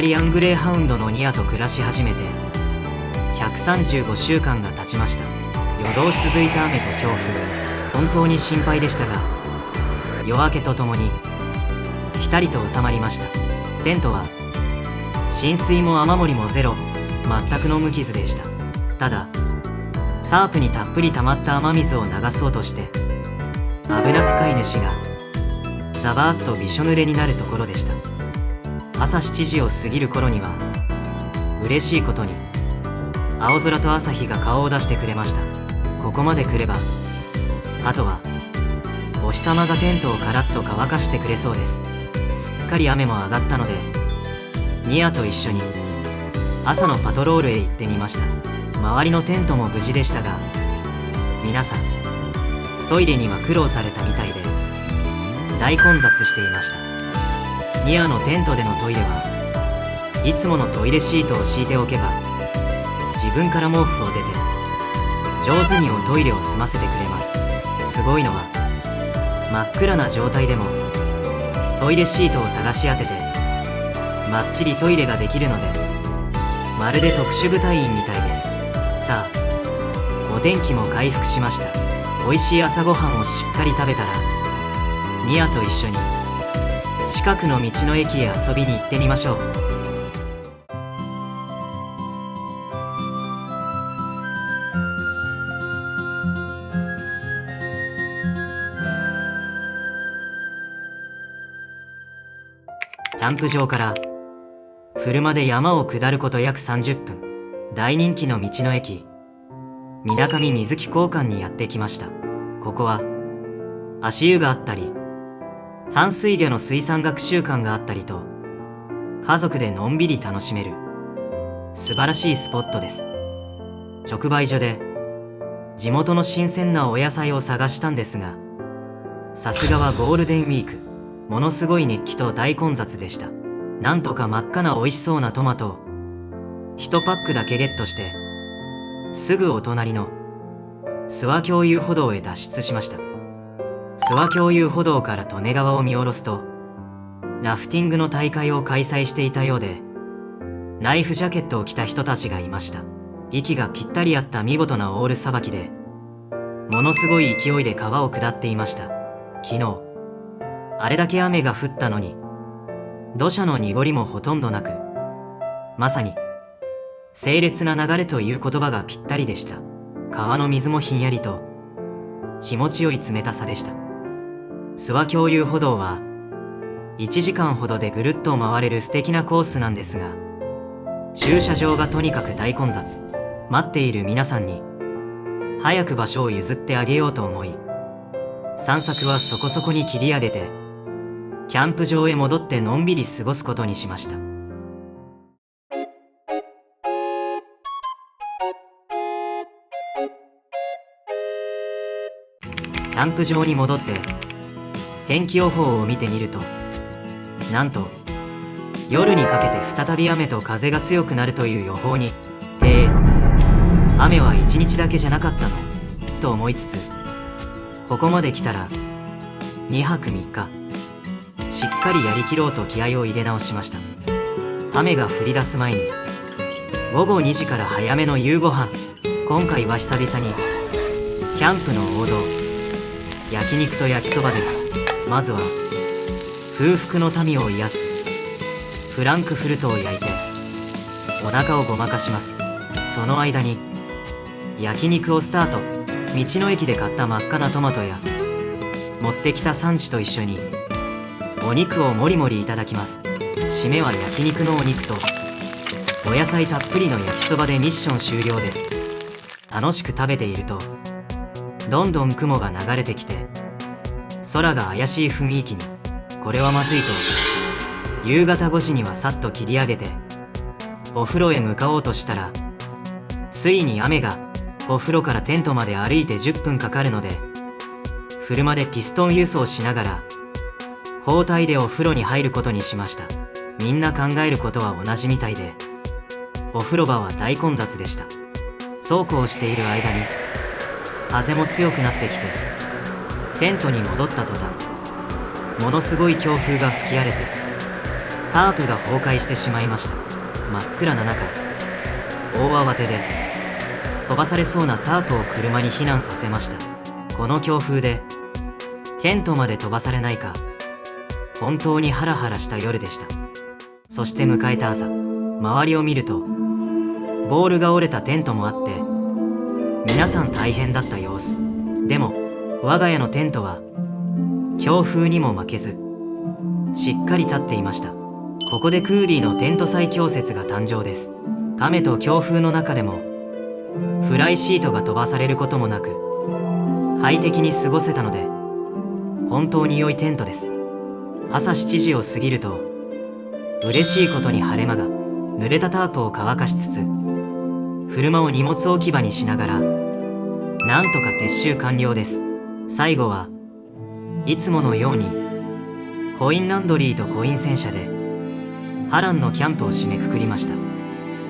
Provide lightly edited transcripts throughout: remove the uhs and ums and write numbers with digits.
リアングレーハウンドのニアと暮らし始めて135週間が経ちました。夜通し続いた雨と強風、本当に心配でしたが、夜明けとともにぴたりと収まりました。テントは浸水も雨漏りもゼロ、全くの無傷でした。ただタープにたっぷり溜まった雨水を流そうとして危なく飼い主がザバーッとびしょ濡れになるところでした。朝7時を過ぎる頃には嬉しいことに青空と朝日が顔を出してくれました。ここまで来ればあとはお日様がテントをカラッと乾かしてくれそうです。すっかり雨も上がったのでニアと一緒に朝のパトロールへ行ってみました。周りのテントも無事でしたが、皆さんトイレには苦労されたみたいで大混雑していました。ニアのテントでのトイレはいつものトイレシートを敷いておけば自分から毛布を出て上手におトイレを済ませてくれます。すごいのは真っ暗な状態でもトイレシートを探し当ててまっちりトイレができるので、まるで特殊部隊員みたいです。さあお天気も回復しました。美味しい朝ごはんをしっかり食べたらニアと一緒に近くの道の駅へ遊びに行ってみましょう。キャンプ場から車で山を下ること約30分、大人気の道の駅水上水木公館にやってきました。ここは足湯があったり淡水魚の水産学習館があったりと家族でのんびり楽しめる素晴らしいスポットです。直売所で地元の新鮮なお野菜を探したんですが、さすがはゴールデンウィーク、ものすごい熱気と大混雑でした。なんとか真っ赤な美味しそうなトマトを1パックだけゲットしてすぐお隣の諏訪共有歩道へ脱出しました。諏訪共有歩道から利根川を見下ろすとラフティングの大会を開催していたようで、ライフジャケットを着た人たちがいました。息がぴったり合った見事なオールさばきでものすごい勢いで川を下っていました。昨日あれだけ雨が降ったのに土砂の濁りもほとんどなく、まさに清冽な流れという言葉がぴったりでした。川の水もひんやりと気持ちよい冷たさでした。諏訪共有歩道は1時間ほどでぐるっと回れる素敵なコースなんですが、駐車場がとにかく大混雑。待っている皆さんに早く場所を譲ってあげようと思い、散策はそこそこに切り上げてキャンプ場へ戻ってのんびり過ごすことにしました。キャンプ場に戻って天気予報を見てみると、なんと夜にかけて再び雨と風が強くなるという予報に、雨は1日だけじゃなかったのと思いつつ、ここまで来たら2泊3日しっかりやりきろうと気合を入れ直しました。雨が降り出す前に午後2時から早めの夕ご飯。今回は久々にキャンプの王道、焼肉と焼きそばです。まずは空腹の民を癒すフランクフルトを焼いてお腹をごまかします。その間に焼肉をスタート。道の駅で買った真っ赤なトマトや持ってきたサンチと一緒にお肉をもりもりいただきます。締めは焼肉のお肉とお野菜たっぷりの焼きそばでミッション終了です。楽しく食べているとどんどん雲が流れてきて空が怪しい雰囲気に。これはまずいと夕方5時にはさっと切り上げてお風呂へ向かおうとしたら、ついに雨が。お風呂からテントまで歩いて10分かかるので、車でピストン輸送しながら包帯でお風呂に入ることにしました。みんな考えることは同じみたいで、お風呂場は大混雑でした。そうこうしている間に風も強くなってきて、テントに戻った途端ものすごい強風が吹き荒れてタープが崩壊してしまいました。真っ暗な中、大慌てで飛ばされそうなタープを車に避難させました。この強風でテントまで飛ばされないか、本当にハラハラした夜でした。そして迎えた朝、周りを見るとボールが折れたテントもあって、皆さん大変だった様子。でも我が家のテントは強風にも負けずしっかり立っていました。ここでクーリーのテント最強説が誕生です。雨と強風の中でもフライシートが飛ばされることもなく快適に過ごせたので、本当に良いテントです。朝7時を過ぎると嬉しいことに晴れ間が濡れたタープを乾かしつつ、車を荷物置き場にしながらなんとか撤収完了です。最後はいつものようにコインランドリーとコイン洗車で波乱のキャンプを締めくくりました。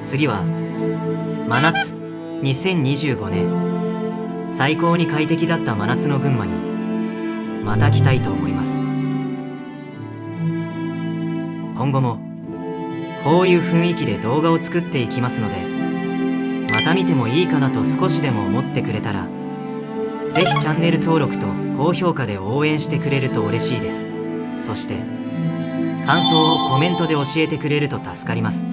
次は真夏2025年、最高に快適だった真夏の群馬にまた来たいと思います。今後もこういう雰囲気で動画を作っていきますので、また見てもいいかなと少しでも思ってくれたら、ぜひチャンネル登録と高評価で応援してくれると嬉しいです。そして感想をコメントで教えてくれると助かります。